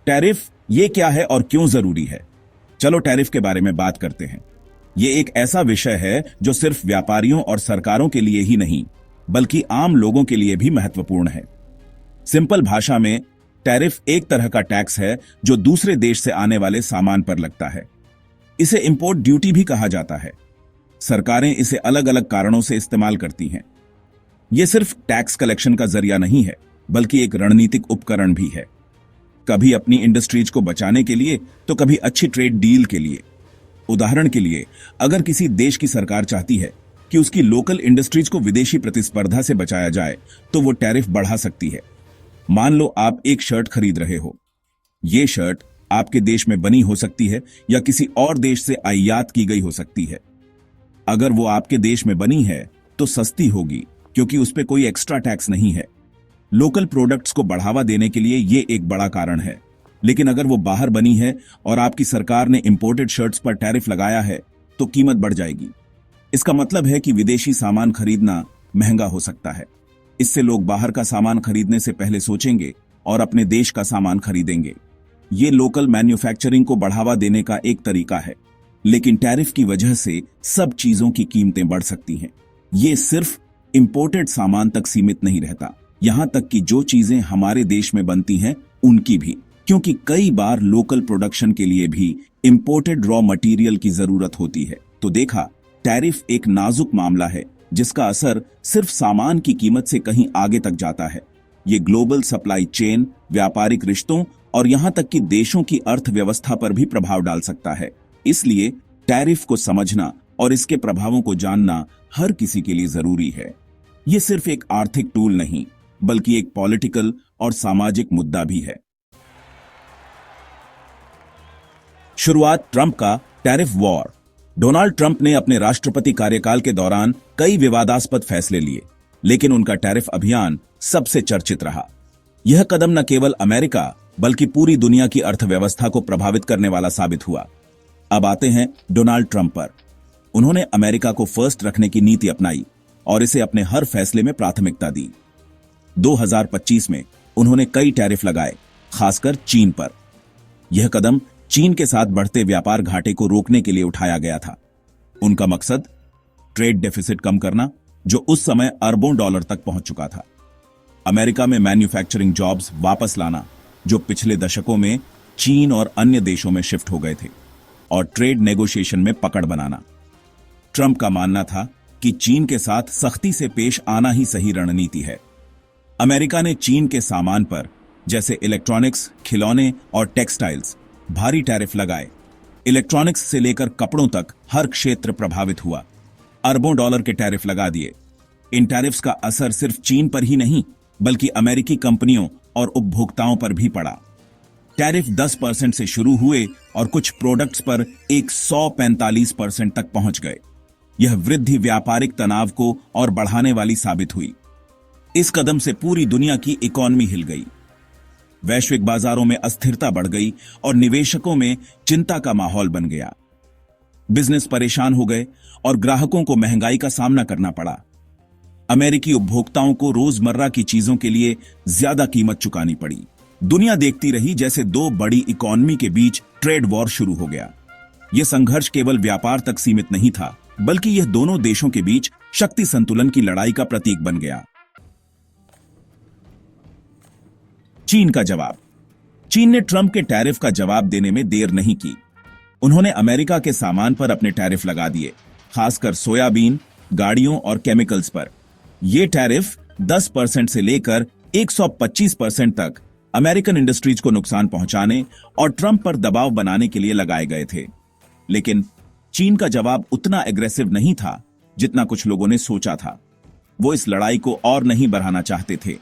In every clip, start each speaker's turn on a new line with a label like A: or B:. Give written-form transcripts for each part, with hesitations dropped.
A: Tariff ये क्या है और क्यों जरूरी है? चलो टैरिफ के बारे में बात करते हैं। ये एक ऐसा विषय है जो सिर्फ व्यापारियों और सरकारों के लिए ही नहीं बल्कि आम लोगों के लिए भी महत्वपूर्ण है। सिंपल भाषा में टैरिफ एक तरह का टैक्स है जो दूसरे देश से आने वाले सामान पर लगता है। इसे इंपोर्ट ड्यूटी भी कहा जाता है। सरकारें इसे अलग अलग कारणों से इस्तेमाल करती हैं। यह सिर्फ टैक्स कलेक्शन का जरिया नहीं है बल्कि एक रणनीतिक उपकरण भी है, कभी अपनी इंडस्ट्रीज को बचाने के लिए तो कभी अच्छी ट्रेड डील के लिए। उदाहरण के लिए, अगर किसी देश की सरकार चाहती है कि उसकी लोकल इंडस्ट्रीज को विदेशी प्रतिस्पर्धा से बचाया जाए तो वो टैरिफ बढ़ा सकती है। मान लो आप एक शर्ट खरीद रहे हो। ये शर्ट आपके देश में बनी हो सकती है या किसी और देश से आयात की गई हो सकती है। अगर वो आपके देश में बनी है तो सस्ती होगी क्योंकि उस पर कोई एक्स्ट्रा टैक्स नहीं है। लोकल प्रोडक्ट्स को बढ़ावा देने के लिए ये एक बड़ा कारण है। लेकिन अगर वो बाहर बनी है और आपकी सरकार ने इंपोर्टेड शर्ट्स पर टैरिफ लगाया है तो कीमत बढ़ जाएगी। इसका मतलब है कि विदेशी सामान खरीदना महंगा हो सकता है। इससे लोग बाहर का सामान खरीदने से पहले सोचेंगे और अपने देश का सामान खरीदेंगे। ये लोकल मैन्युफैक्चरिंग को बढ़ावा देने का एक तरीका है। लेकिन टैरिफ की वजह से सब चीजों की कीमतें बढ़ सकती हैं। ये सिर्फ इंपोर्टेड सामान तक सीमित नहीं रहता, यहां तक कि जो चीजें हमारे देश में बनती हैं उनकी भी, क्योंकि कई बार लोकल प्रोडक्शन के लिए भी इंपोर्टेड रॉ मटेरियल की जरूरत होती है। तो देखा, टैरिफ एक नाजुक मामला है जिसका असर सिर्फ सामान की कीमत से कहीं आगे तक जाता है। ये ग्लोबल सप्लाई चेन, व्यापारिक रिश्तों और यहां तक कि देशों की अर्थव्यवस्था पर भी प्रभाव डाल सकता है। इसलिए टैरिफ को समझना और इसके प्रभावों को जानना हर किसी के लिए जरूरी है। ये सिर्फ एक आर्थिक टूल नहीं बल्कि एक पॉलिटिकल और सामाजिक मुद्दा भी है। शुरुआत ट्रंप का टैरिफ वॉर। डोनाल्ड ट्रंप ने अपने राष्ट्रपति कार्यकाल के दौरान कई विवादास्पद फैसले लिए, लेकिन उनका टैरिफ अभियान सबसे चर्चित रहा। यह कदम न केवल अमेरिका बल्कि पूरी दुनिया की अर्थव्यवस्था को प्रभावित करने वाला साबित हुआ। अब आते हैं डोनाल्ड ट्रंप पर। उन्होंने अमेरिका को फर्स्ट रखने की नीति अपनाई और इसे अपने हर फैसले में प्राथमिकता दी। 2025 में उन्होंने कई टैरिफ लगाए, खासकर चीन पर। यह कदम चीन के साथ बढ़ते व्यापार घाटे को रोकने के लिए उठाया गया था। उनका मकसद ट्रेड डेफिसिट कम करना, जो उस समय अरबों डॉलर तक पहुंच चुका था। अमेरिका में मैन्युफैक्चरिंग जॉब्स वापस लाना, जो पिछले दशकों में चीन और अन्य देशों में शिफ्ट हो गए थे, और ट्रेड नेगोशिएशन में पकड़ बनाना। ट्रंप का मानना था कि चीन के साथ सख्ती से पेश आना ही सही रणनीति है। अमेरिका ने चीन के सामान पर, जैसे इलेक्ट्रॉनिक्स, खिलौने और टेक्सटाइल्स, भारी टैरिफ लगाए। इलेक्ट्रॉनिक्स से लेकर कपड़ों तक हर क्षेत्र प्रभावित हुआ। अरबों डॉलर के टैरिफ लगा दिए। इन टैरिफ्स का असर सिर्फ चीन पर ही नहीं बल्कि अमेरिकी कंपनियों और उपभोक्ताओं पर भी पड़ा। टैरिफ 10% से शुरू हुए और कुछ प्रोडक्ट्स पर 145% तक पहुंच गए। यह वृद्धि व्यापारिक तनाव को और बढ़ाने वाली साबित हुई। इस कदम से पूरी दुनिया की इकोनॉमी हिल गई। वैश्विक बाजारों में अस्थिरता बढ़ गई और निवेशकों में चिंता का माहौल बन गया। बिजनेस परेशान हो गए और ग्राहकों को महंगाई का सामना करना पड़ा। अमेरिकी उपभोक्ताओं को रोजमर्रा की चीजों के लिए ज्यादा कीमत चुकानी पड़ी। दुनिया देखती रही जैसे दो बड़ी इकोनॉमी के बीच ट्रेड वॉर शुरू हो गया। यह संघर्ष केवल व्यापार तक सीमित नहीं था बल्कि यह दोनों देशों के बीच शक्ति संतुलन की लड़ाई का प्रतीक बन गया। चीन का जवाब। चीन ने ट्रंप के टैरिफ का जवाब देने में देर नहीं की। उन्होंने अमेरिका के सामान पर अपने टैरिफ लगा दिए, खासकर सोयाबीन, गाड़ियों और केमिकल्स पर। यह टैरिफ 10% से लेकर 125% तक अमेरिकन इंडस्ट्रीज को नुकसान पहुंचाने और ट्रंप पर दबाव बनाने के लिए लगाए गए थे। लेकिन चीन का जवाब उतना एग्रेसिव नहीं था जितना कुछ लोगों ने सोचा था। वो इस लड़ाई को और नहीं बढ़ाना चाहते थे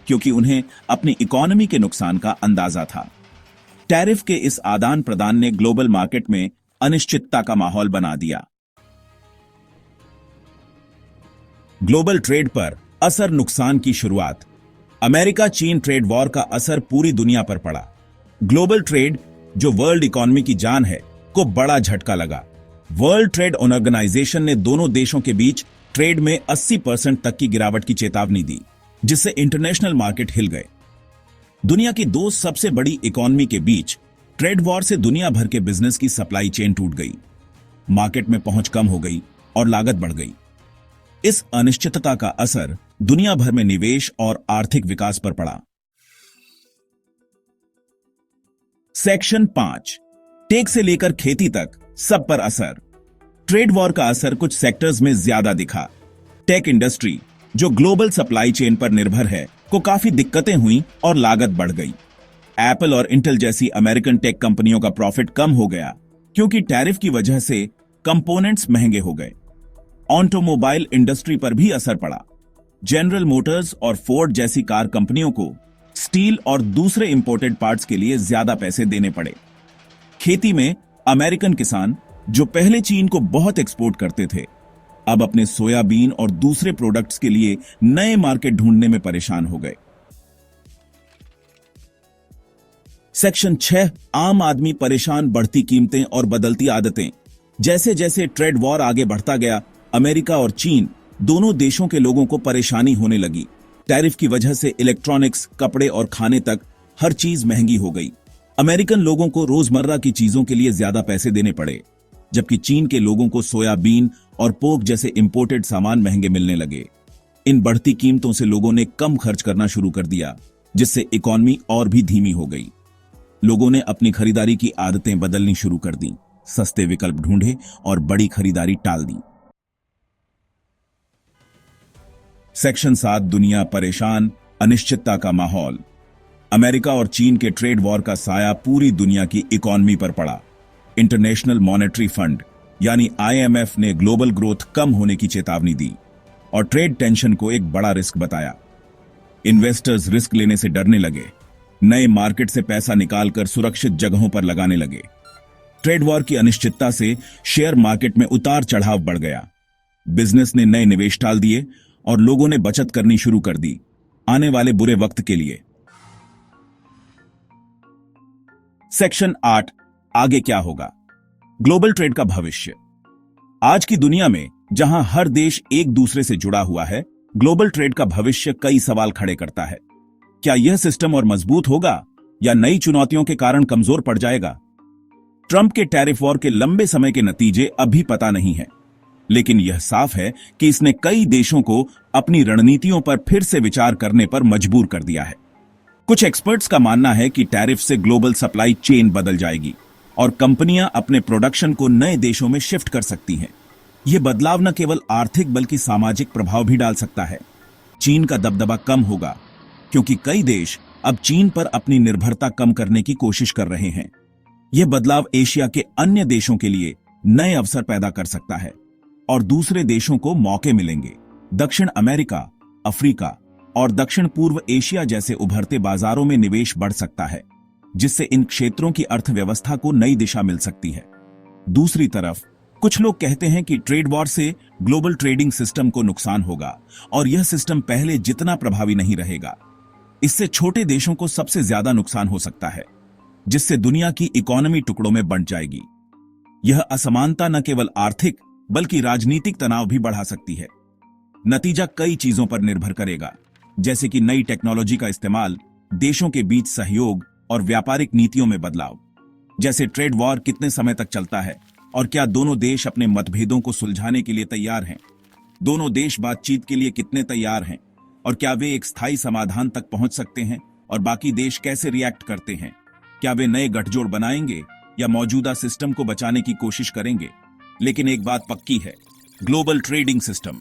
A: क्योंकि उन्हें अपनी इकोनॉमी के नुकसान का अंदाजा था। टैरिफ के इस आदान प्रदान ने ग्लोबल मार्केट में अनिश्चितता का माहौल बना दिया। ग्लोबल ट्रेड पर असर, नुकसान की शुरुआत। अमेरिका चीन ट्रेड वॉर का असर पूरी दुनिया पर पड़ा। ग्लोबल ट्रेड, जो वर्ल्ड इकोनॉमी की जान है, को बड़ा झटका लगा। वर्ल्ड ट्रेड ऑर्गेनाइजेशन ने दोनों देशों के बीच ट्रेड में 80% तक की गिरावट की चेतावनी दी, जिससे इंटरनेशनल मार्केट हिल गए। दुनिया की दो सबसे बड़ी इकोनॉमी के बीच ट्रेड वॉर से दुनिया भर के बिजनेस की सप्लाई चेन टूट गई, मार्केट में पहुंच कम हो गई और लागत बढ़ गई। इस अनिश्चितता का असर दुनिया भर में निवेश और आर्थिक विकास पर पड़ा। सेक्शन 5, टेक से लेकर खेती तक सब पर असर। ट्रेड वॉर का असर कुछ सेक्टर्स में ज्यादा दिखा। टेक इंडस्ट्री, जो ग्लोबल सप्लाई चेन पर निर्भर है, को काफी दिक्कतें हुई और लागत बढ़ गई। एप्पल और इंटेल जैसी अमेरिकन टेक कंपनियों का प्रॉफिट कम हो गया क्योंकि टैरिफ की वजह से कंपोनेंट्स महंगे हो गए। ऑटोमोबाइल इंडस्ट्री पर भी असर पड़ा। जनरल मोटर्स और फोर्ड जैसी कार कंपनियों को स्टील और दूसरे इंपोर्टेड पार्ट्स के लिए ज्यादा पैसे देने पड़े। खेती में अमेरिकन किसान, जो पहले चीन को बहुत एक्सपोर्ट करते थे, अब अपने सोयाबीन और दूसरे प्रोडक्ट्स के लिए नए मार्केट ढूंढने में परेशान हो गए। सेक्शन 6, आम आदमी परेशान, बढ़ती कीमतें और बदलती आदतें। जैसे जैसे ट्रेड वॉर आगे बढ़ता गया, अमेरिका और चीन दोनों देशों के लोगों को परेशानी होने लगी। टैरिफ की वजह से इलेक्ट्रॉनिक्स, कपड़े और खाने तक हर चीज महंगी हो गई। अमेरिकन लोगों को रोजमर्रा की चीजों के लिए ज्यादा पैसे देने पड़े, जबकि चीन के लोगों को सोयाबीन और पोर्क जैसे इंपोर्टेड सामान महंगे मिलने लगे। इन बढ़ती कीमतों से लोगों ने कम खर्च करना शुरू कर दिया, जिससे इकोनॉमी और भी धीमी हो गई। लोगों ने अपनी खरीदारी की आदतें बदलनी शुरू कर दी, सस्ते विकल्प ढूंढे और बड़ी खरीदारी टाल दी। सेक्शन 7, दुनिया परेशान, अनिश्चितता का माहौल। अमेरिका और चीन के ट्रेड वॉर का साया पूरी दुनिया की इकोनॉमी पर पड़ा। इंटरनेशनल मॉनेटरी फंड यानी IMF ने ग्लोबल ग्रोथ कम होने की चेतावनी दी और ट्रेड टेंशन को एक बड़ा रिस्क बताया। इन्वेस्टर्स रिस्क लेने से डरने लगे, नए मार्केट से पैसा निकालकर सुरक्षित जगहों पर लगाने लगे। ट्रेड वॉर की अनिश्चितता से शेयर मार्केट में उतार चढ़ाव बढ़ गया। बिजनेस ने नए निवेश टाल दिए और लोगों ने बचत करनी शुरू कर दी, आने वाले बुरे वक्त के लिए। सेक्शन 8, आगे क्या होगा? ग्लोबल ट्रेड का भविष्य। आज की दुनिया में जहां हर देश एक दूसरे से जुड़ा हुआ है, ग्लोबल ट्रेड का भविष्य कई सवाल खड़े करता है। क्या यह सिस्टम और मजबूत होगा या नई चुनौतियों के कारण कमजोर पड़ जाएगा? ट्रंप के टैरिफ वॉर के लंबे समय के नतीजे अभी पता नहीं है, लेकिन यह साफ है कि इसने कई देशों को अपनी रणनीतियों पर फिर से विचार करने पर मजबूर कर दिया है। कुछ एक्सपर्ट्स का मानना है कि टैरिफ से ग्लोबल सप्लाई चेन बदल जाएगी और कंपनियां अपने प्रोडक्शन को नए देशों में शिफ्ट कर सकती हैं। यह बदलाव न केवल आर्थिक बल्कि सामाजिक प्रभाव भी डाल सकता है। चीन का दबदबा कम होगा क्योंकि कई देश अब चीन पर अपनी निर्भरता कम करने की कोशिश कर रहे हैं। यह बदलाव एशिया के अन्य देशों के लिए नए अवसर पैदा कर सकता है और दूसरे देशों को मौके मिलेंगे। दक्षिण अमेरिका, अफ्रीका और दक्षिण पूर्व एशिया जैसे उभरते बाजारों में निवेश बढ़ सकता है, जिससे इन क्षेत्रों की अर्थव्यवस्था को नई दिशा मिल सकती है। दूसरी तरफ कुछ लोग कहते हैं कि ट्रेड वॉर से ग्लोबल ट्रेडिंग सिस्टम को नुकसान होगा और यह सिस्टम पहले जितना प्रभावी नहीं रहेगा। इससे छोटे देशों को सबसे ज्यादा नुकसान हो सकता है, जिससे दुनिया की इकोनॉमी टुकड़ों में बंट जाएगी। यह असमानता न केवल आर्थिक बल्कि राजनीतिक तनाव भी बढ़ा सकती है। नतीजा कई चीजों पर निर्भर करेगा, जैसे कि नई टेक्नोलॉजी का इस्तेमाल, देशों के बीच सहयोग और व्यापारिक नीतियों में बदलाव। जैसे ट्रेड वॉर कितने समय तक चलता है और क्या दोनों देश अपने मतभेदों को सुलझाने के लिए तैयार हैं? दोनों देश बातचीत के लिए कितने तैयार हैं और क्या वे एक स्थायी समाधान तक पहुंच सकते हैं? और बाकी देश कैसे रिएक्ट करते हैं? क्या वे नए गठजोड़ बनाएंगे या मौजूदा सिस्टम को बचाने की कोशिश करेंगे? लेकिन एक बात पक्की है, ग्लोबल ट्रेडिंग सिस्टम,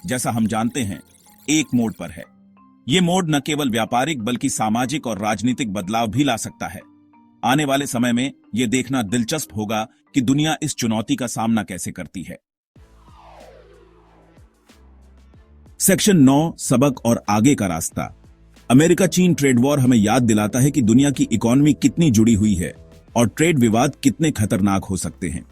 A: जैसा हम जानते हैं, एक मोड़ पर है। यह मोड़ न केवल व्यापारिक बल्कि सामाजिक और राजनीतिक बदलाव भी ला सकता है। आने वाले समय में यह देखना दिलचस्प होगा कि दुनिया इस चुनौती का सामना कैसे करती है। सेक्शन 9, सबक और आगे का रास्ता। अमेरिका चीन ट्रेड वॉर हमें याद दिलाता है कि दुनिया की इकोनॉमी कितनी जुड़ी हुई है और ट्रेड विवाद कितने खतरनाक हो सकते हैं।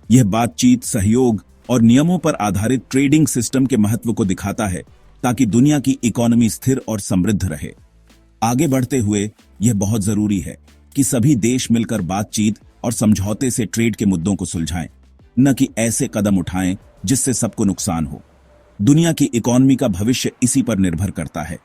A: यह बातचीत, सहयोग और नियमों पर आधारित ट्रेडिंग सिस्टम के महत्व को दिखाता है, ताकि दुनिया की इकोनॉमी स्थिर और समृद्ध रहे। आगे बढ़ते हुए यह बहुत जरूरी है कि सभी देश मिलकर बातचीत और समझौते से ट्रेड के मुद्दों को सुलझाएं, न कि ऐसे कदम उठाएं जिससे सबको नुकसान हो। दुनिया की इकोनॉमी का भविष्य इसी पर निर्भर करता है।